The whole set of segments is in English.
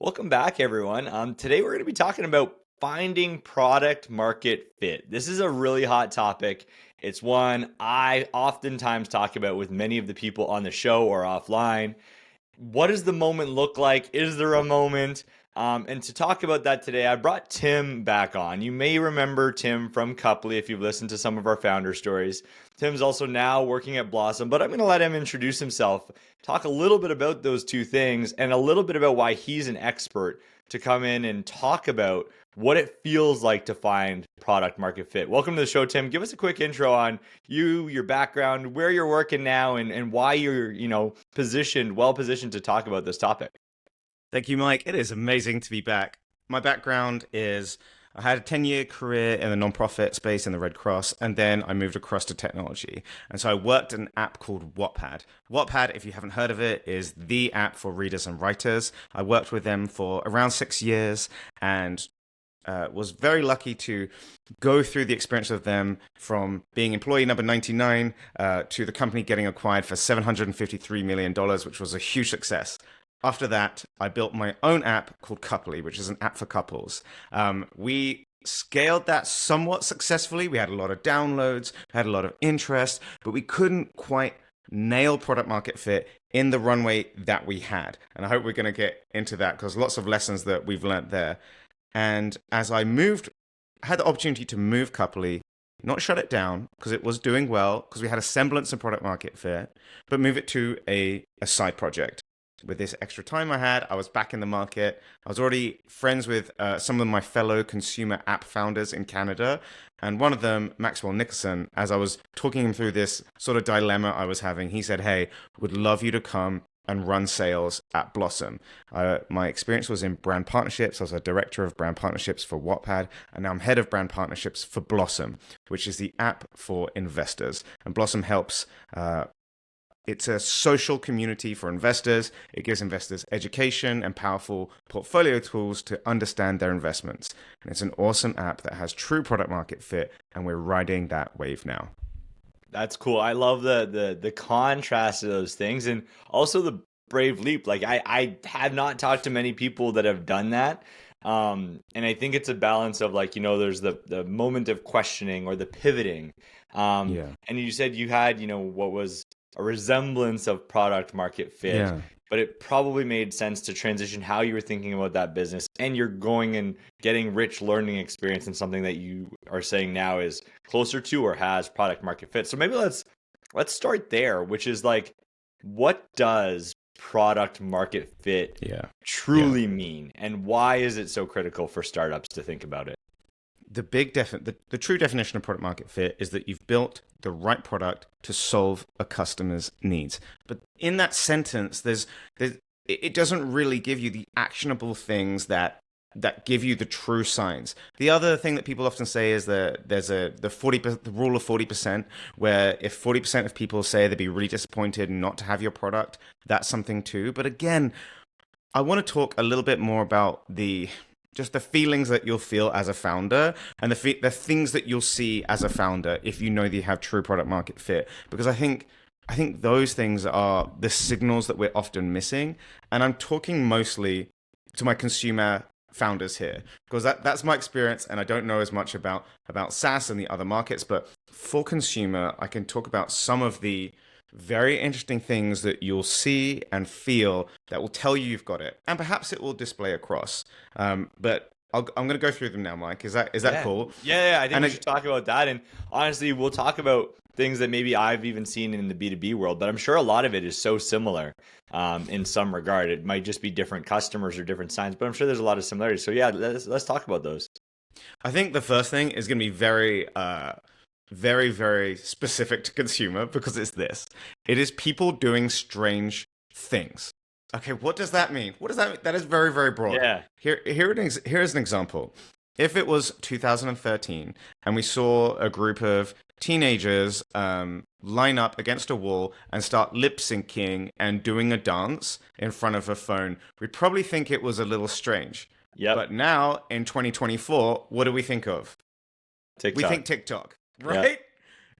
Welcome back, everyone. Today we're going to be talking about finding product market fit. This is a really hot topic. It's one I oftentimes talk about with many of the people on the show or offline. What does the moment look like? Is there a moment? And to talk about that today, I brought Tim back on. You may remember Tim from Couply if you've listened to some of our founder stories. Tim's also now working at Blossom, but I'm going to let him introduce himself, talk a little bit about those two things, and a little bit about why he's an expert to come in and talk about what it feels like to find product market fit. Welcome to the show, Tim. Give us a quick intro on you, your background, where you're working now, and why you're, well positioned to talk about this topic. Thank you, Mike. It is amazing to be back. My background is I had a 10-year career in the nonprofit space in the Red Cross, and then I moved across to technology. And so I worked at an app called Wattpad. Wattpad, if you haven't heard of it, is the app for readers and writers. I worked with them for around 6 years and was very lucky to go through the experience of them from being employee number 99 to the company getting acquired for $753 million, which was a huge success. After that, I built my own app called Couply, which is an app for couples. We scaled that somewhat successfully. We had a lot of downloads, had a lot of interest, but we couldn't quite nail product market fit in the runway that we had. And I hope we're going to get into that because lots of lessons that we've learned there. And as I had the opportunity to move Couply, not shut it down because it was doing well, because we had a semblance of product market fit, but move it to a side project. With this extra time I had, I was back in the market. I was already friends with some of my fellow consumer app founders in Canada. And one of them, Maxwell Nicholson, as I was talking him through this sort of dilemma I was having, he said, "Hey, would love you to come and run sales at Blossom." My experience was in brand partnerships. I was a director of brand partnerships for Wattpad, and now I'm head of brand partnerships for Blossom, which is the app for investors. And Blossom helps it's a social community for investors. It gives investors education and powerful portfolio tools to understand their investments. And it's an awesome app that has true product market fit, and we're riding that wave now. That's cool. I love the contrast of those things and also the brave leap. Like I have not talked to many people that have done that. And I think it's a balance of there's the moment of questioning or the pivoting. Yeah. And you said you had, what was a resemblance of product market fit, Yeah. but it probably made sense to transition how you were thinking about that business, and you're going and getting rich learning experience in something that you are saying now is closer to or has product market fit. So maybe let's start there, which is what does product market fit truly mean, and why is it so critical for startups to think about it? The true definition of product market fit is that you've built the right product to solve a customer's needs. But in that sentence, it doesn't really give you the actionable things that give you the true signs. The other thing that people often say is that there's the rule of 40%, where if 40% of people say they'd be really disappointed not to have your product, that's something too. But again, I want to talk a little bit more about just the feelings that you'll feel as a founder and the things that you'll see as a founder if you know that you have true product market fit. Because I think those things are the signals that we're often missing. And I'm talking mostly to my consumer founders here, because that's my experience, and I don't know as much about SaaS and the other markets. But for consumer, I can talk about some of the very interesting things that you'll see and feel that will tell you you've got it, and perhaps it will display across. But I'm going to go through them now, Mike. Is that cool? Yeah, I think we should talk about that. And honestly, we'll talk about things that maybe I've even seen in the B2B world, but I'm sure a lot of it is so similar in some regard. It might just be different customers or different signs, but I'm sure there's a lot of similarities. So yeah, let's talk about those. I think the first thing is going to be very, very specific to consumer, because it's this. It is people doing strange things. Okay, what does that mean? What does that mean? That is very, very broad. Yeah. Here's an example. If it was 2013 and we saw a group of teenagers line up against a wall and start lip syncing and doing a dance in front of a phone, we'd probably think it was a little strange. Yeah. But now in 2024, what do we think of? TikTok. We think TikTok, right? Yep.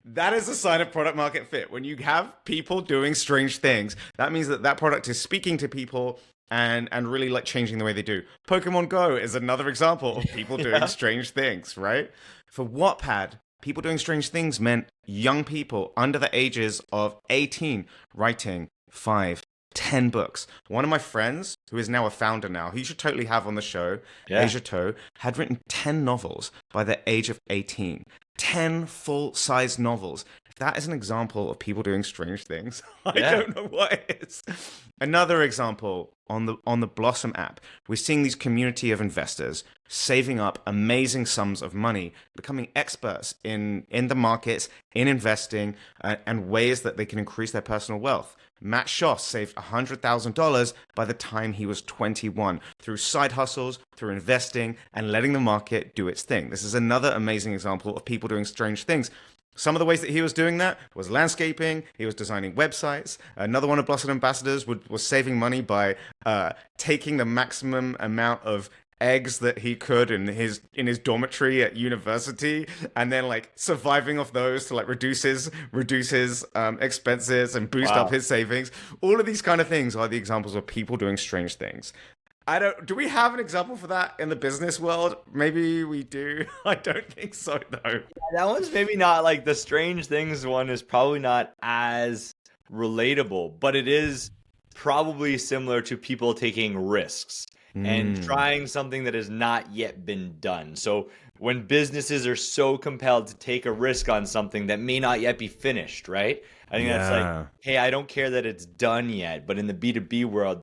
That is a sign of product market fit. When you have people doing strange things, that means that product is speaking to people and really like changing the way they do. Pokemon Go is another example of people doing Yeah. strange things, right? For Wattpad, people doing strange things meant young people under the ages of 18 writing 5, 10 books. One of my friends, who is now a founder now, who you should totally have on the show, Yeah. Asia Toe, had written 10 novels by the age of 18. 10 full-size novels. If that is an example of people doing strange things, I Yeah. don't know what is. Another example on the Blossom app, we're seeing these community of investors saving up amazing sums of money, becoming experts in the markets, in investing, and ways that they can increase their personal wealth. Matt Schoss saved $100,000 by the time he was 21 through side hustles, through investing, and letting the market do its thing. This is another amazing example of people doing strange things. Some of the ways that he was doing that was landscaping. He was designing websites. Another one of Blossom Ambassadors was saving money by taking the maximum amount of eggs that he could in his dormitory at university, and then like surviving off those to like reduce his expenses and boost up Wow. his savings. All of these kind of things are the examples of people doing strange things. Do we have an example for that in the business world? Maybe we do. I don't think so though. That one's maybe not like the strange things one is probably not as relatable, but it is probably similar to people taking risks and trying something that has not yet been done. So when businesses are so compelled to take a risk on something that may not yet be finished, right? I think that's like, Yeah. hey, I don't care that it's done yet, but in the B2B world,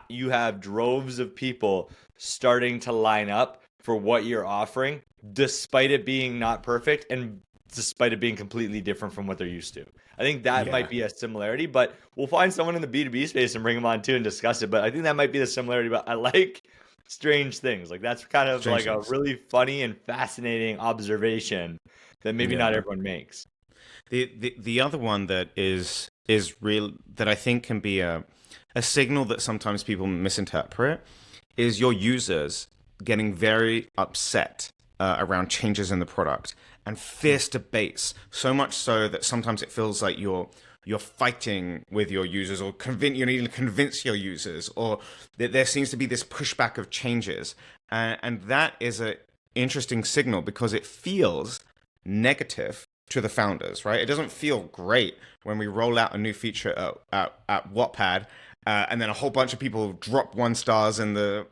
you have droves of people starting to line up for what you're offering, despite it being not perfect and despite it being completely different from what they're used to. I think that Yeah. might be a similarity, but we'll find someone in the B2B space and bring them on too and discuss it. But I think that might be the similarity. But I like strange things. Like that's kind of Strange like a things. really funny and fascinating observation that maybe not Yeah. everyone makes. The other one that is real, that I think can be a signal that sometimes people misinterpret, is your users getting very upset around changes in the product and fierce debates, so much so that sometimes it feels like you're fighting with your users, or you need to convince your users, or that there seems to be this pushback of changes, and that is an interesting signal because it feels negative to the founders, right? It doesn't feel great when we roll out a new feature at Wattpad, and then a whole bunch of people drop 1 stars in the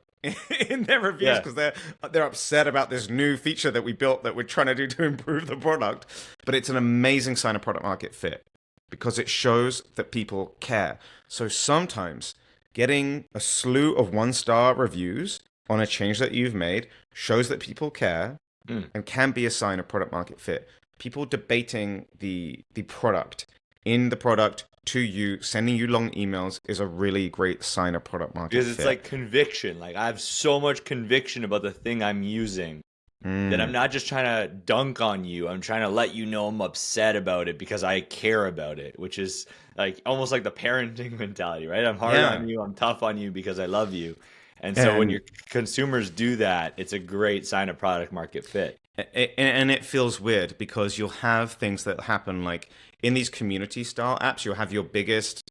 in their reviews Yeah. because they're upset about this new feature that we built that we're trying to do to improve the product. But it's an amazing sign of product market fit because it shows that people care. So sometimes getting a slew of 1 star reviews on a change that you've made shows that people care and can be a sign of product market fit. People debating the product in the product to you, sending you long emails is a really great sign of product market Because fit. it's like conviction. Like I have so much conviction about the thing I'm using that I'm not just trying to dunk on you. I'm trying to let you know I'm upset about it because I care about it, which is like almost like the parenting mentality, right? I'm hard Yeah. on you, I'm tough on you because I love you. And so when And your consumers do that, it's a great sign of product market fit. and it feels weird because you'll have things that happen like in these community style apps. You'll have your biggest,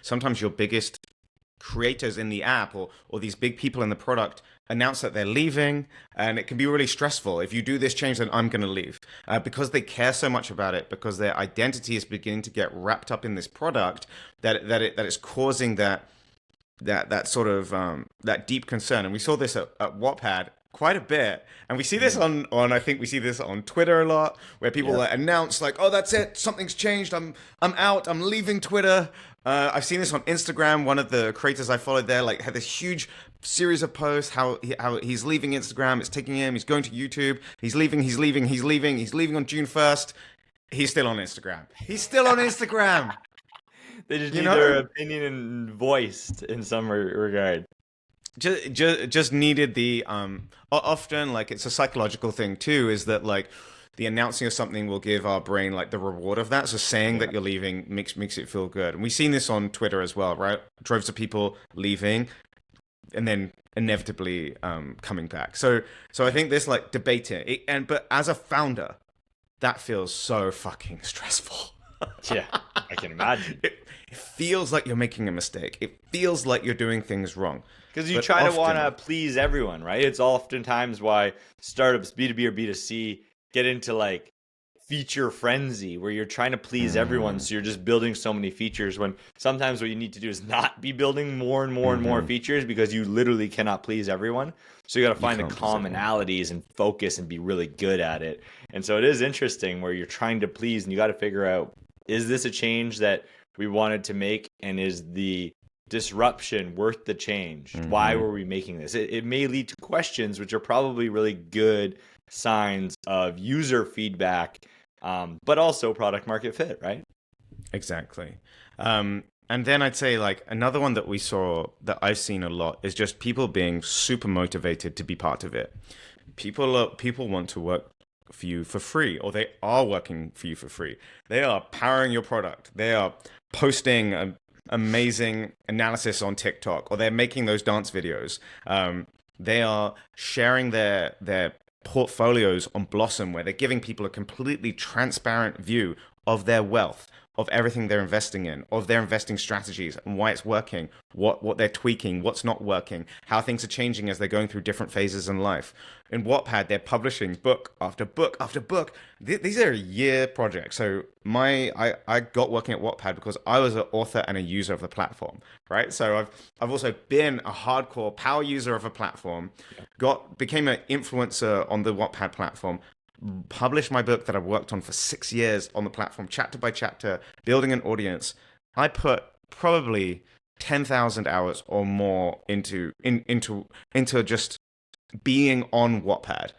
sometimes your biggest creators in the app, or these big people in the product announce that they're leaving, and it can be really stressful. If you do this change, then I'm going to leave, because they care so much about it, because their identity is beginning to get wrapped up in this product that it's causing that sort of that deep concern. And we saw this at Wattpad quite a bit, and we see this on I think we see this on Twitter a lot, where people like announce like, oh, that's it, something's changed, I'm out, I'm leaving Twitter. I've seen this on Instagram. One of the creators I followed there like had this huge series of posts how he's leaving Instagram, it's taking him, he's going to YouTube, he's leaving on June 1st. He's still on Instagram. They just You need know? their opinion voiced in some regard. Just needed the often, like, it's a psychological thing too, is that like the announcing of something will give our brain like the reward of that. So saying that you're leaving makes it feel good. And we've seen this on Twitter as well, right? Droves of people leaving and then inevitably coming back. So I think this like debating but as a founder, that feels so fucking stressful. Yeah, I can imagine. It feels like you're making a mistake. It feels like you're doing things wrong. Because you But try to want to often, please everyone, right? It's oftentimes why startups, B2B or B2C, get into like feature frenzy where you're trying to please everyone. mm, So you're just building so many features when sometimes what you need to do is not be building more and more and more features because you literally cannot please everyone. So you got to you find the can't please everyone. commonalities and focus and be really good at it. And so it is interesting where you're trying to please and you got to figure out, is this a change that we wanted to make, and is the disruption worth the change? Why Hmm. were we making this? It may lead to questions, which are probably really good signs of user feedback, but also product market fit, right? Exactly. And then I'd say like another one that we saw that I've seen a lot is just people being super motivated to be part of it. People want to work for you for free, or they are working for you for free. They are powering your product. They are posting amazing analysis on TikTok, or they're making those dance videos. They are sharing their portfolios on Blossom, where they're giving people a completely transparent view of their wealth, of everything they're investing in, of their investing strategies and why it's working, what they're tweaking, what's not working, how things are changing as they're going through different phases in life. In Wattpad, they're publishing book after book after book. These are year projects. So I got working at Wattpad because I was an author and a user of the platform, right? So I've also been a hardcore power user of a platform, became an influencer on the Wattpad platform, published my book that I've worked on for 6 years on the platform, chapter by chapter, building an audience. I put probably 10,000 hours or more into just being on Wattpad.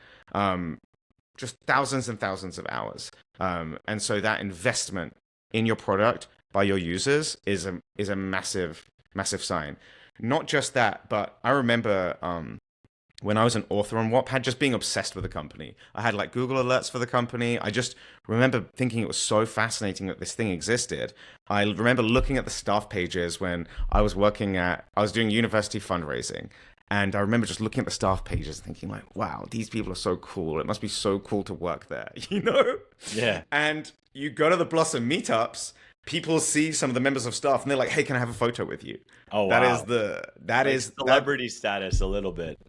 Just thousands and thousands of hours. And so that investment in your product by your users is a massive sign. Not just that, but I remember when I was an author on Wattpad, just being obsessed with the company. I had like Google alerts for the company. I just remember thinking it was so fascinating that this thing existed. I remember looking at the staff pages when I was doing university fundraising. And I remember just looking at the staff pages thinking like, wow, these people are so cool. It must be so cool to work there, you know? Yeah. And you go to the Blossom meetups, people see some of the members of staff and they're like, hey, can I have a photo with you? Oh, That is wow. the, that Like is, that celebrity status a little bit.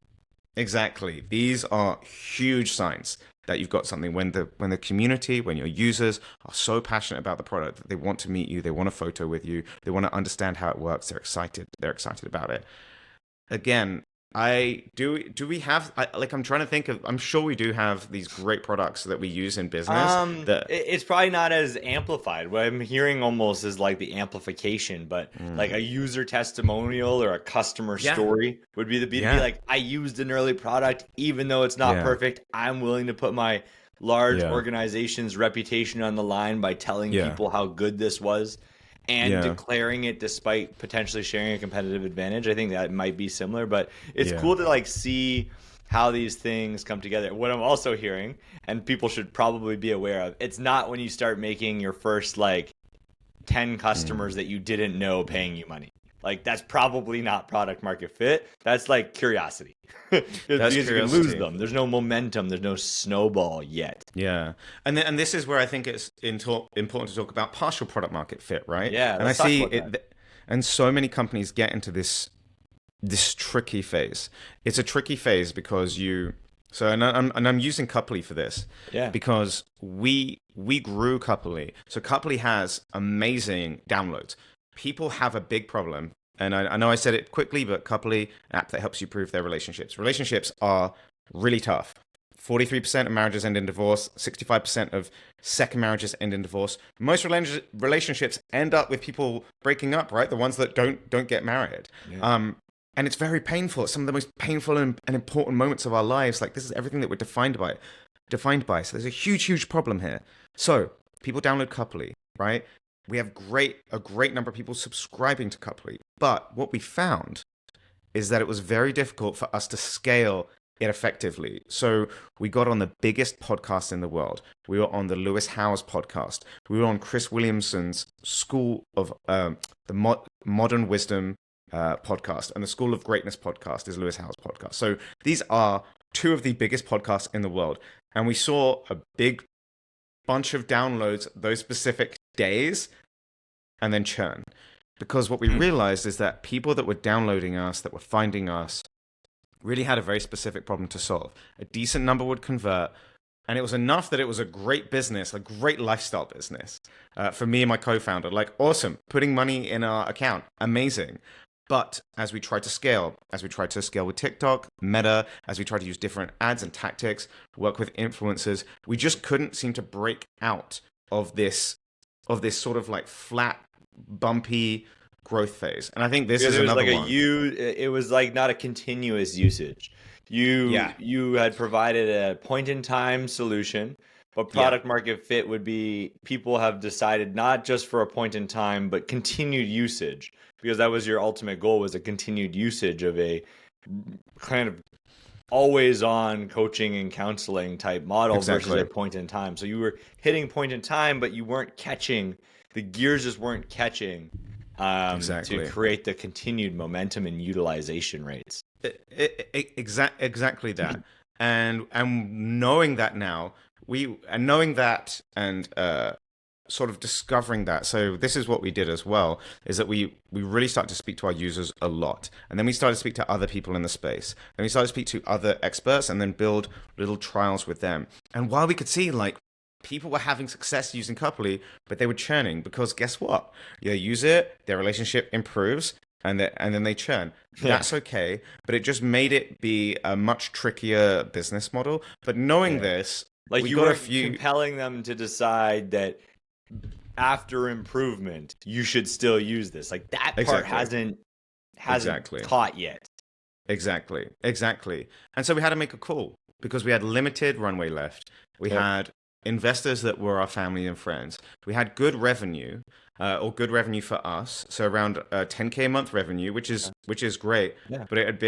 Exactly. These are huge signs that you've got something when the community, when your users are so passionate about the product that they want to meet you, they want a photo with you, they want to understand how it works, they're excited about it. Again, I do we have like I'm trying to think of I'm sure we do have these great products that we use in business that It's probably not as amplified. What I'm hearing almost is like the amplification, but like a user testimonial or a customer yeah, story would be the B2B. yeah, Like, I used an early product, even though it's not yeah, perfect. I'm willing to put my large yeah, organization's reputation on the line by telling yeah, people how good this was and yeah, declaring it despite potentially sharing a competitive advantage. I think that might be similar, but it's yeah. cool to like see how these things come together. What I'm also hearing, and people should probably be aware of, it's not when you start making your first like 10 customers Mm. that you didn't know paying you money. Like, that's probably not product market fit. That's like curiosity. That's Because you can lose curiosity. them. There's no momentum, there's no snowball yet. Yeah, and this is where I think it's important to talk about partial product market fit, right? Yeah, And I let's talk see about that. it, and so many companies get into this tricky phase. It's a tricky phase because I'm using Couply for this Yeah. because we grew Couply. So Couply has amazing downloads. People have a big problem. And I know I said it quickly, but Couply, an app that helps you prove their relationships. Relationships are really tough. 43% of marriages end in divorce. 65% of second marriages end in divorce. Most relationships end up with people breaking up, right? The ones that don't get married. Yeah. And it's very painful. It's some of the most painful and important moments of our lives. Like, this is everything that we're defined by. So there's a huge problem here. So people download Couply, right? We have a great number of people subscribing to Couply. But what we found is that it was very difficult for us to scale it effectively. So we got on the biggest podcast in the world. We were on the Lewis Howes podcast. We were on Chris Williamson's School of Modern Wisdom podcast, and the School of Greatness podcast is Lewis Howes' podcast. So these are two of the biggest podcasts in the world, and we saw a big bunch of downloads those specific days and then churn. Because what we realized is that people that were downloading us, that were finding us, really had a very specific problem to solve. A decent number would convert, and it was enough that it was a great business, a great lifestyle business. For me and my co-founder, like, awesome, putting money in our account, amazing. But as we tried to scale, with TikTok, Meta, as we tried to use different ads and tactics, work with influencers, we just couldn't seem to break out of this sort of like flat, bumpy growth phase. And I think this Because is it was another like one. it was like not a continuous usage. Yeah, You had provided a point in time solution, but yeah, product market fit would be people have decided not just for a point in time, but continued usage, because that was your ultimate goal, was a continued usage of a kind of always on coaching and counseling type model versus a exactly, point in time. So you were hitting point in time, but you weren't catching, the gears just weren't catching to exactly. create the continued momentum and utilization rates. Exactly that. And knowing that now, knowing that and sort of discovering that. So this is what we did as well, is that we really started to speak to our users a lot. And then we started to speak to other people in the space. Then we started to speak to other experts and then build little trials with them. And while we could see like people were having success using Couply, but they were churning because guess what? They use it, their relationship improves, and then they churn. Yeah. That's okay, but it just made it be a much trickier business model. But knowing Yeah. this, Like we you got a weren't few. compelling them to decide that after improvement, you should still use this. Like that part Exactly, hasn't exactly, caught yet. exactly. And so we had to make a call because we had limited runway left. We Yep. had investors that were our family and friends. We had good revenue, or good revenue for us, so around 10K a month revenue, which is great. Yeah. But it had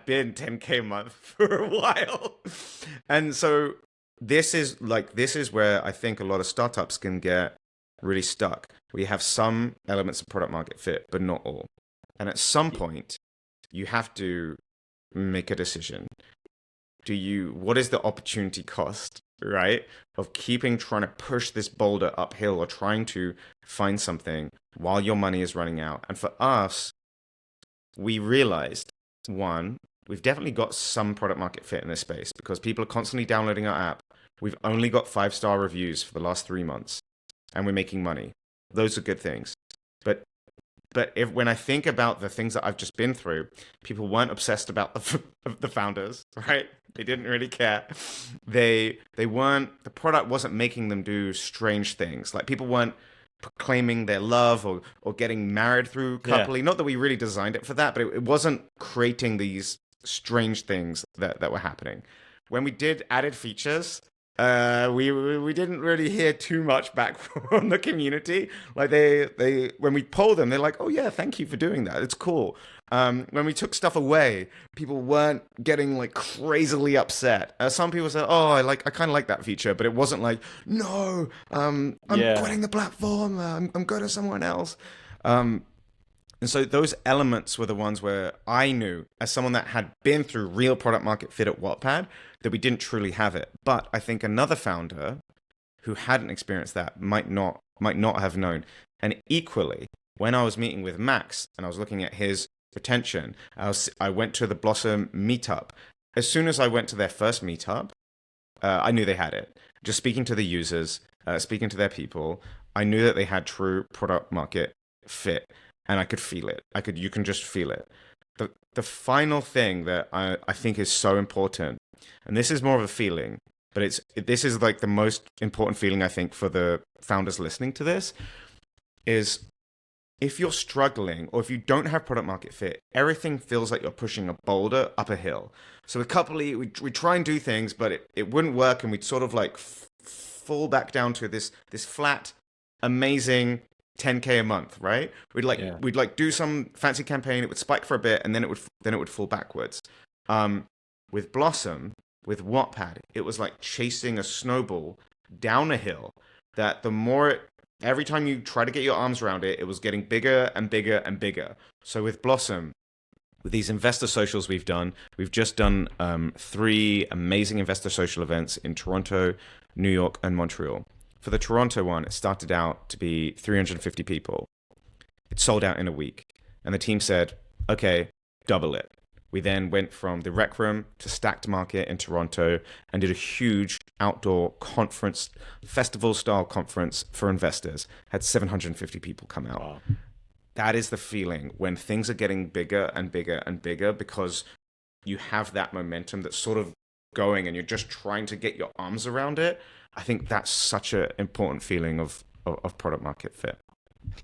been 10K a month for a while, and so this is where I think a lot of startups can get really stuck. We have some elements of product market fit, but not all. And at some point, you have to make a decision. What is the opportunity cost, right? Of keeping trying to push this boulder uphill or trying to find something while your money is running out. And for us, we realized one, we've definitely got some product market fit in this space because people are constantly downloading our app. We've only got 5-star reviews for the last 3 months and we're making money. Those are good things. But when I think about the things that I've just been through, people weren't obsessed about the founders, right? They didn't really care. They weren't, the product wasn't making them do strange things. Like people weren't proclaiming their love or getting married through Yeah. Couply. Not that we really designed it for that, but it wasn't creating these strange things that were happening. When we did added features, we didn't really hear too much back from the community. Like they when we polled them, they're like, "Oh yeah, thank you for doing that. It's cool." When we took stuff away, people weren't getting like crazily upset. Some people said, "Oh, I kind of like that feature," but it wasn't like, "No, I'm Yeah. quitting the platform. I'm going to someone else." And so those elements were the ones where I knew, as someone that had been through real product market fit at Wattpad, that we didn't truly have it. But I think another founder who hadn't experienced that might not have known. And equally, when I was meeting with Max and I was looking at his retention, I went to the Blossom meetup. As soon as I went to their first meetup, I knew they had it. Just speaking to the users, speaking to their people, I knew that they had true product market fit. And I could feel it. You can just feel it. The final thing that I think is so important, and this is more of a feeling, but this is like the most important feeling I think for the founders listening to this, is if you're struggling or if you don't have product market fit, everything feels like you're pushing a boulder up a hill. So a couple we try and do things, but it wouldn't work, and we'd sort of like fall back down to this flat, amazing 10K a month, right? We'd like do some fancy campaign, it would spike for a bit, and then it would fall backwards. With Blossom, with Wattpad, it was like chasing a snowball down a hill. That every time you try to get your arms around it, it was getting bigger and bigger and bigger. So with Blossom, with these investor socials we've just done 3 amazing investor social events in Toronto, New York, and Montreal. For the Toronto one, it started out to be 350 people. It sold out in a week. And the team said, okay, double it. We then went from the Rec Room to Stacked Market in Toronto and did a huge outdoor conference, festival-style conference for investors. Had 750 people come out. Wow. That is the feeling when things are getting bigger and bigger and bigger because you have that momentum that's sort of going and you're just trying to get your arms around it. I think that's such an important feeling of product market fit.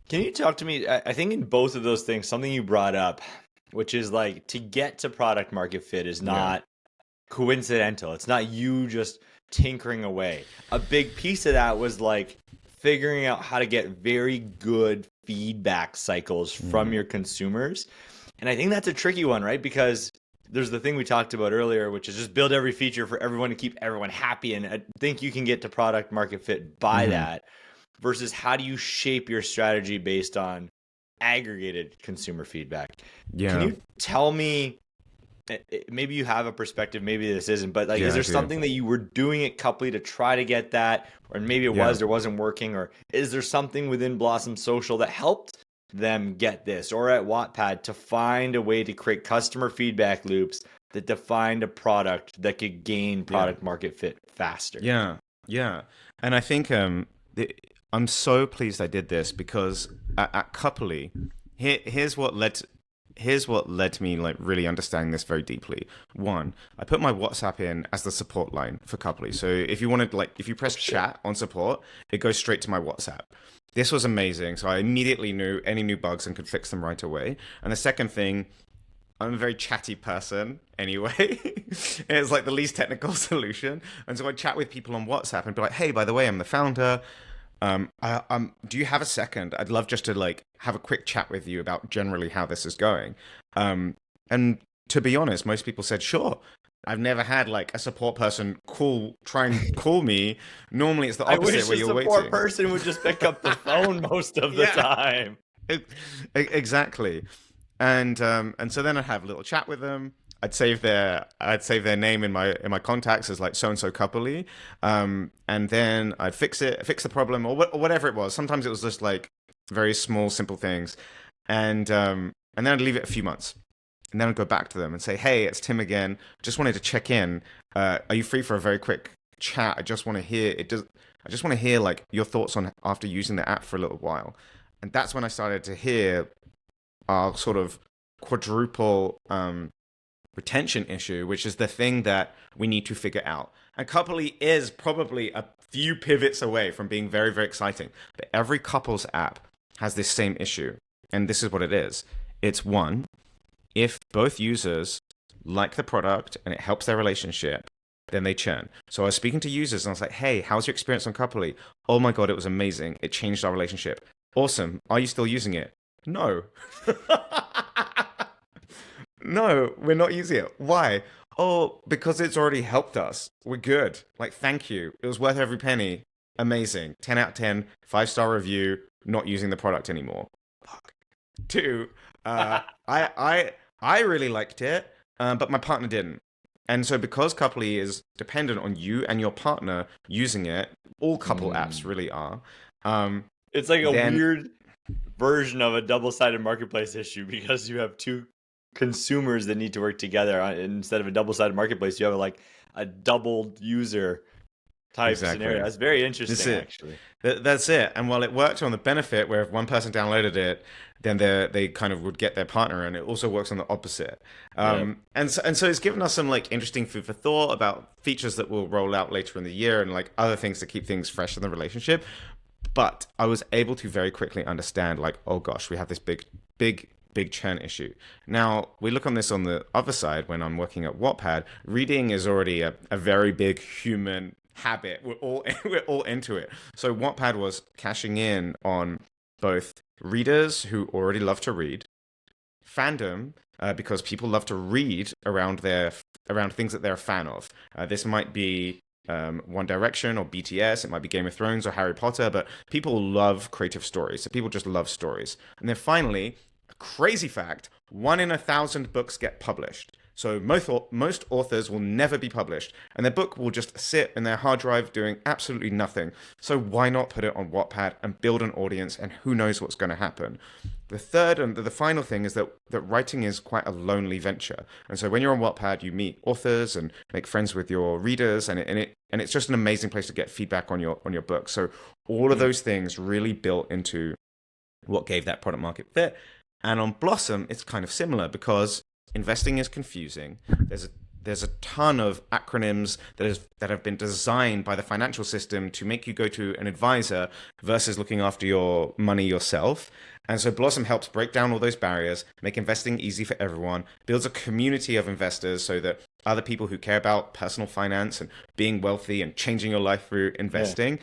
Can you talk to me? I think in both of those things, something you brought up, which is like to get to product market fit is Yeah. not coincidental. It's not you just tinkering away. A big piece of that was like figuring out how to get very good feedback cycles from your consumers. And I think that's a tricky one, right? Because there's the thing we talked about earlier, which is just build every feature for everyone to keep everyone happy. And I think you can get to product market fit by that versus how do you shape your strategy based on aggregated consumer feedback. Can Yeah. you tell me, maybe you have a perspective, maybe this isn't, but like, Yeah, is I there do. something that you were doing at Couply to try to get that, or maybe it Yeah. was or wasn't working, or is there something within Blossom Social that helped them get this, or at Wattpad to find a way to create customer feedback loops that defined a product that could gain Yeah. product market fit faster? Yeah. Yeah. And I think I'm so pleased I did this because at Couply, here's what led to me like really understanding this very deeply. One, I put my WhatsApp in as the support line for Couply. So if you wanted like if you press chat on support, it goes straight to my WhatsApp. This was amazing. So I immediately knew any new bugs and could fix them right away. And the second thing, I'm a very chatty person anyway. It's like the least technical solution. And so I chat with people on WhatsApp and be like, hey, by the way, I'm the founder. Do you have a second? I'd love just to like have a quick chat with you about generally how this is going. And to be honest, most people said, sure. I've never had like a support person try and call me. Normally it's the I opposite wish where a you're support waiting. person would just pick up the phone most of the Yeah, time. exactly. And so then I'd have a little chat with them. I'd save their name in my contacts as like so and so coupley, and then I'd fix the problem or whatever it was. Sometimes it was just like very small, simple things, and then I'd leave it a few months, and then I'd go back to them and say, "Hey, it's Tim again. Just wanted to check in. Are you free for a very quick chat? I just want to hear it. I just want to hear like your thoughts on after using the app for a little while." And that's when I started to hear our sort of quadruple retention issue, which is the thing that we need to figure out. And Couply is probably a few pivots away from being very, very exciting. But every couples app has this same issue. And this is what it is. It's one, if both users like the product and it helps their relationship, then they churn. So I was speaking to users and I was like, hey, how's your experience on Couply? Oh my God, it was amazing. It changed our relationship. Awesome. Are you still using it? No. No, we're not using it. Why? Oh, because it's already helped us. We're good. Like, thank you. It was worth every penny. Amazing. 10 out of 10, 5-star review, not using the product anymore. Fuck. Two, I really liked it, but my partner didn't. And so because Couply is dependent on you and your partner using it, all couple apps really are. It's like a Then weird version of a double-sided marketplace issue because you have two consumers that need to work together. Instead of a double-sided marketplace, you have like a doubled user type scenario. exactly. That's very That's interesting, it. actually. That's it. And while it worked on the benefit, where if one person downloaded it, then they kind of would get their partner, and it also works on the opposite. Yeah. And so it's given us some like interesting food for thought about features that will roll out later in the year and like other things to keep things fresh in the relationship. But I was able to very quickly understand like, oh gosh, we have this big churn issue. Now, we look on this on the other side when I'm working at Wattpad. Reading is already a very big human habit. We're all into it. So Wattpad was cashing in on both readers who already love to read, fandom, because people love to read around things that they're a fan of. This might be One Direction or BTS. It might be Game of Thrones or Harry Potter, but people love creative stories. So people just love stories. And then finally, a crazy fact: 1 in 1,000 books get published. So most authors will never be published, and their book will just sit in their hard drive doing absolutely nothing. So why not put it on Wattpad and build an audience, and who knows what's going to happen? The third and the final thing is that writing is quite a lonely venture. And so when you're on Wattpad, you meet authors and make friends with your readers, and it's just an amazing place to get feedback on your book. So all of those things really built into what gave that product market fit. And on Blossom, it's kind of similar because investing is confusing. There's a ton of acronyms that have been designed by the financial system to make you go to an advisor versus looking after your money yourself. And so Blossom helps break down all those barriers, make investing easy for everyone, builds a community of investors so that other people who care about personal finance and being wealthy and changing your life through investing,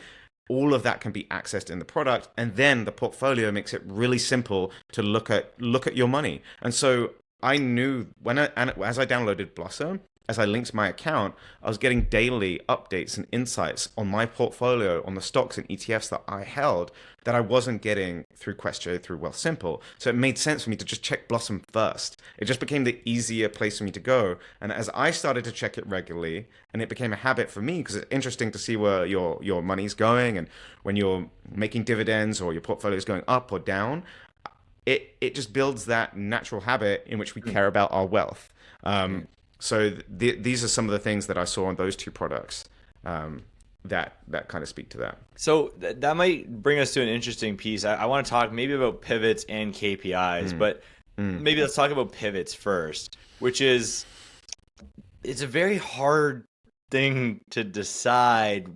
all of that can be accessed in the product. And then the portfolio makes it really simple to look at your money. And so I knew as I downloaded Blossom, as I linked my account, I was getting daily updates and insights on my portfolio, on the stocks and ETFs that I held that I wasn't getting through Questio, through Wealthsimple. So it made sense for me to just check Blossom first. It just became the easier place for me to go. And as I started to check it regularly, and it became a habit for me, because it's interesting to see where your money's going, and when you're making dividends or your portfolio is going up or down, it just builds that natural habit in which we care about our wealth. So these are some of the things that I saw on those two products that kind of speak to that. So that might bring us to an interesting piece. I want to talk maybe about pivots and KPIs, but maybe let's talk about pivots first, which is it's a very hard thing to decide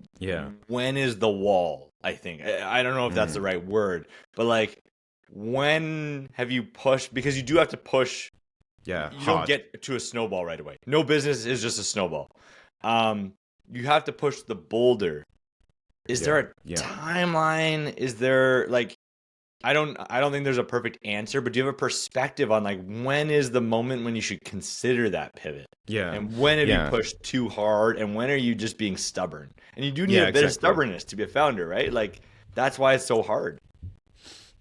when is the wall, I think. I don't know if that's the right word, but like when have you pushed, because you do have to push. You don't get to a snowball right away. No business is just a snowball. You have to push the boulder. Is there a timeline? Is there like I don't think there's a perfect answer, but do you have a perspective on like when is the moment when you should consider that pivot? Yeah. And when have you pushed too hard, and when are you just being stubborn? And you do need a bit of stubbornness to be a founder, right? Like that's why it's so hard.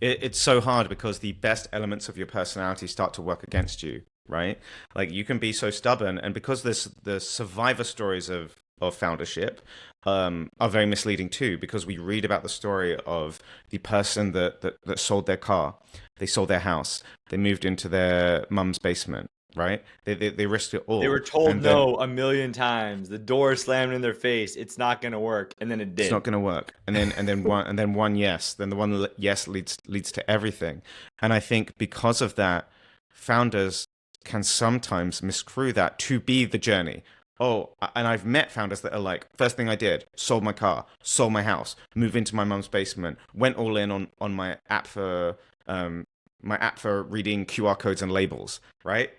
It's so hard because the best elements of your personality start to work against you, right? Like you can be so stubborn, and because the survivor stories of foundership are very misleading too, because we read about the story of the person that sold their car, they sold their house, they moved into their mum's basement, right? They risked it all. They were told no a million times. The door slammed in their face. It's not going to work, and then it did. It's not going to work, and then one yes. Then the one yes leads to everything. And I think because of that, founders can sometimes miscrew that to be the journey. Oh, and I've met founders that are like, first thing I did, sold my car, sold my house, moved into my mum's basement, went all in on my app for reading QR codes and labels, right?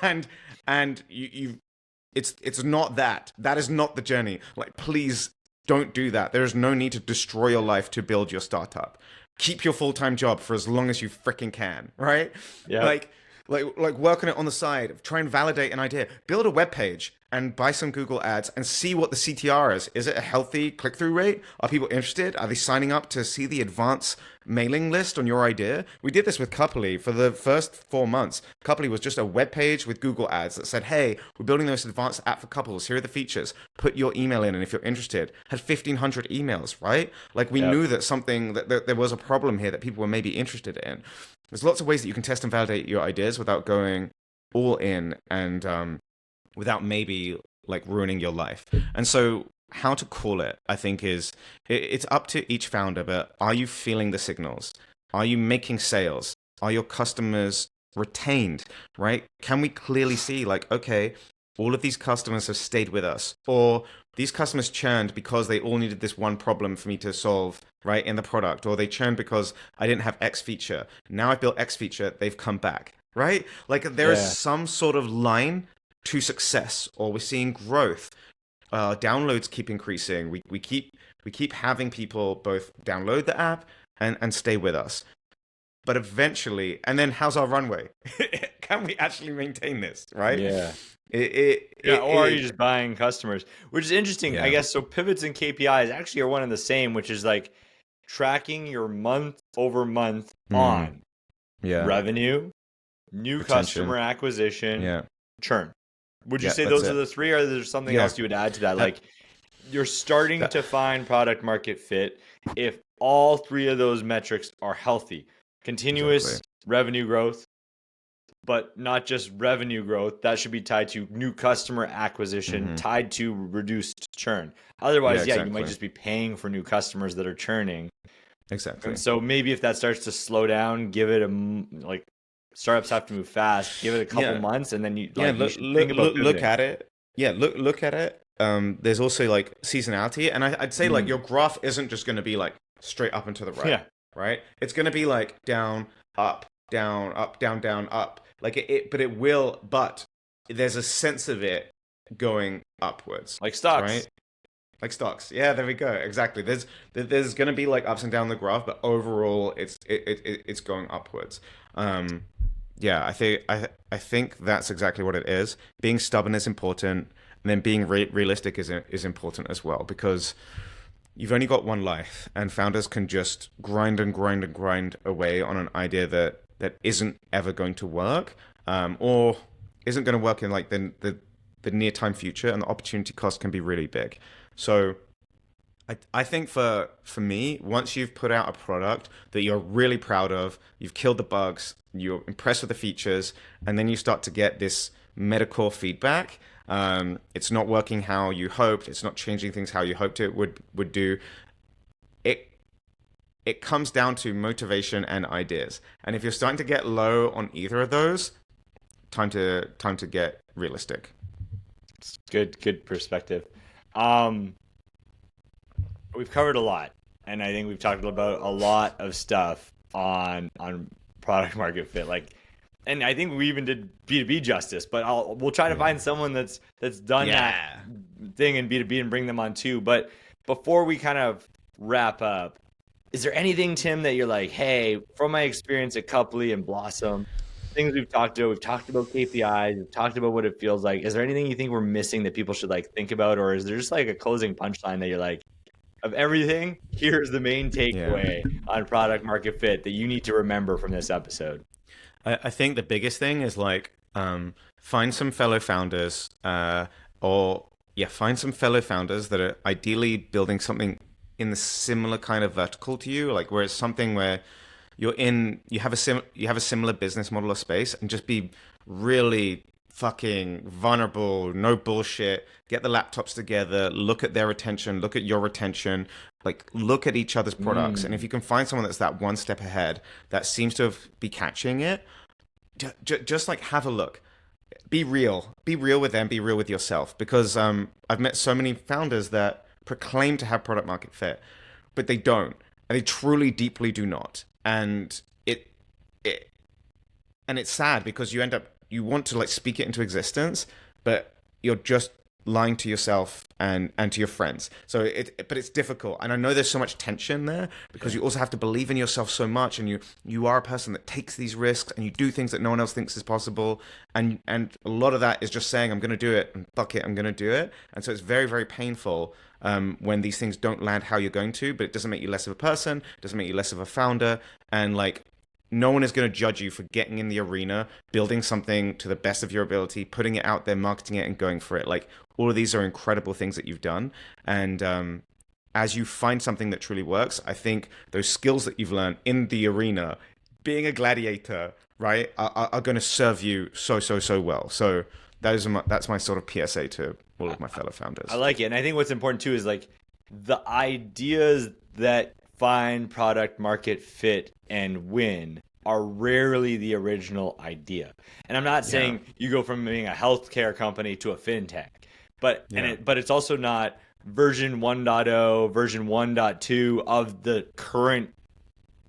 And it's not that. That is not the journey. Like, please don't do that. There is no need to destroy your life to build your startup. Keep your full-time job for as long as you freaking can, right? Yeah. Like work on it on the side, try and validate an idea, build a web page and buy some Google ads and see what the CTR is. Is it a healthy click-through rate? Are people interested? Are they signing up to see the advance mailing list on your idea? We did this with Couply for the first 4 months. Couply was just a web page with Google ads that said, hey, we're building this advanced app for couples. Here are the features. Put your email in, and if you're interested, had 1,500 emails, right? Like we knew that there was a problem here that people were maybe interested in. There's lots of ways that you can test and validate your ideas without going all in and without maybe like ruining your life. And so how to call it, I think it's up to each founder, but are you feeling the signals? Are you making sales? Are your customers retained, right? Can we clearly see like, okay, all of these customers have stayed with us, or these customers churned because they all needed this one problem for me to solve, right, in the product, or they churned because I didn't have X feature. Now I've built X feature, they've come back, right? Like there is some sort of line to success, or we're seeing growth. Downloads keep increasing. We keep having people both download the app and stay with us. But eventually, and then how's our runway? Can we actually maintain this, right? Yeah. Or are you just buying customers? Which is interesting, I guess. So pivots and KPIs actually are one and the same, which is like tracking your month over month on revenue, new retention, customer acquisition, churn. Would you Yeah, say that's those are it. the three, or is there something Yeah. else you would add to that? That, Like, you're starting that to find product market fit if all three of those metrics are healthy. exactly. Continuous revenue growth, but not just revenue growth. That should be tied to new customer acquisition, Hmm. tied to reduced churn. Yeah, Otherwise, yeah, you might exactly. just be paying for new customers that are churning. And Exactly. so maybe if that starts to slow down, give it like startups have to move fast. Give it a couple Yeah. months, and then Yeah, you should think about look pivoting. at it. Yeah, look at it. There's also like seasonality, and I'd say like Mm. your graph isn't just going to be like straight up and to the right, Yeah. right? It's going to be like down, up, down, up, down, down, up. Like but it will, but there's a sense of it going upwards, Like stocks. right? Like stocks. Yeah, there we go. Exactly. There's going to be like ups and down the graph, but overall it's going upwards. Um, yeah, I think that's exactly what it is. Being stubborn is important, and then being realistic is important as well because you've only got one life, and founders can just grind and grind and grind away on an idea that isn't ever going to work, or isn't going to work in like the near time future, and the opportunity cost can be really big. So I think for me, once you've put out a product that you're really proud of, you've killed the bugs, you're impressed with the features, and then you start to get this medical feedback. It's not working how you hoped. It's not changing things how you hoped it would do. It it comes down to motivation and ideas. And if you're starting to get low on either of those, time to get realistic. It's good perspective. Um, we've covered a lot, and I think we've talked about a lot of stuff on product market fit. Like, and I think we even did B2B justice, but we'll try to Yeah. find someone that's done that Yeah. thing in B2B and bring them on too. But before we kind of wrap up, is there anything, Tim, that you're like, hey, from my experience at Couply and Blossom, things we've talked about KPIs, we've talked about what it feels like. Is there anything you think we're missing that people should like think about, or is there just like a closing punchline that you're like, of everything, here's the main Yeah. takeaway on product market fit that you need to remember from this episode? I think the biggest thing is like find some fellow founders, or yeah, find some fellow founders that are ideally building something in the similar kind of vertical to you, like where it's something where you have you have a similar business model or space, and just be really fucking vulnerable, no bullshit. Get the laptops together, look at their retention, look at your retention, like look at each other's products. And if Mm. you can find someone that's that one step ahead that seems to be catching it, just like have a look. Be real with them, be real with yourself, because I've met so many founders that proclaim to have product market fit, but they don't, and they truly deeply do not. And it and it's sad because you want to like speak it into existence, but you're just lying to yourself and to your friends. So but it's difficult, and I know there's so much tension there because Yeah. you also have to believe in yourself so much, and you are a person that takes these risks and you do things that no one else thinks is possible, and a lot of that is just saying I'm going to do it, and fuck it, I'm going to do it. And so it's very, very painful when these things don't land how you're going to, but it doesn't make you less of a person, it doesn't make you less of a founder. And like, no one is going to judge you for getting in the arena, building something to the best of your ability, putting it out there, marketing it, and going for it. Like, all of these are incredible things that you've done. And as you find something that truly works, I think those skills that you've learned in the arena, being a gladiator, right, are going to serve you so well. So that's my sort of PSA to all of my fellow I founders. like it. And I think what's important too is like the ideas that find product market fit and win are rarely the original idea. And I'm not Yeah, saying you go from being a healthcare company to a fintech, yeah, but it's also not version 1.0, version 1.2 of the current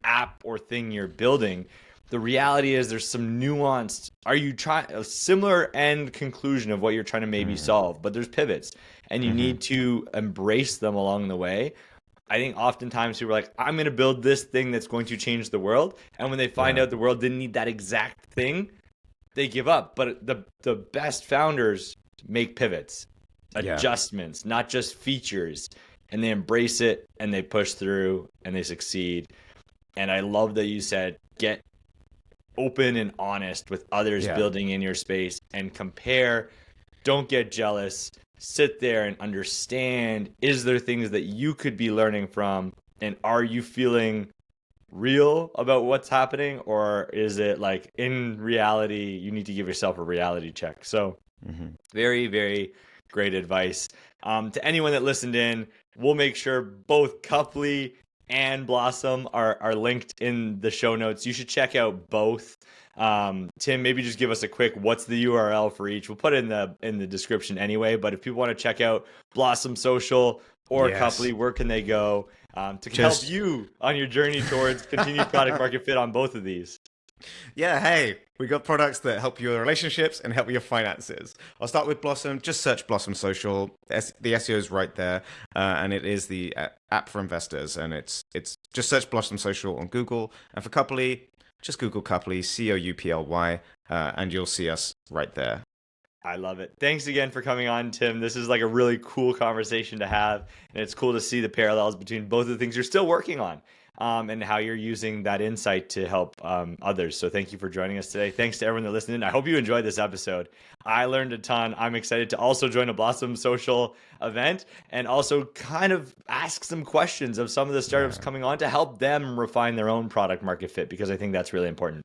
app or thing you're building. The reality is there's some nuanced, are you trying a similar end conclusion of what you're trying to maybe mm, solve, but there's pivots and you hmm, need to embrace them along the way. I think oftentimes people are like, I'm going to build this thing that's going to change the world. And when they find yeah, out the world didn't need that exact thing, they give up. But the best founders make pivots, yeah, adjustments, not just features, and they embrace it and they push through and they succeed. And I love that you said get open and honest with others yeah, building in your space and compare Don't get jealous. Sit there and understand, is there things that you could be learning from? And are you feeling real about what's happening? Or is it like in reality, you need to give yourself a reality check? So, Hmm. very, very great advice. To anyone that listened in, we'll make sure both Couply and Blossom are linked in the show notes. You should check out both. Tim, maybe just give us a quick what's the URL for each. We'll put it in the description anyway. But if people want to check out Blossom Social or Yes. Couply, where can they go to help Just you on your journey towards continued product market fit on both of these? Yeah, hey, we got products that help your relationships and help your finances. I'll start with Blossom. Just search Blossom Social. The SEO is right there, and it is the app for investors. And it's just search Blossom Social on Google. And for Couply, just Google Couply, Couply, and you'll see us right there. I love it. Thanks again for coming on, Tim. This is like a really cool conversation to have. And it's cool to see the parallels between both of the things you're still working on and how you're using that insight to help others. So thank you for joining us today. Thanks to everyone that listened in. I hope you enjoyed this episode. I learned a ton. I'm excited to also join a Blossom Social event and also kind of ask some questions of some of the startups Yeah. coming on to help them refine their own product market fit because I think that's really important.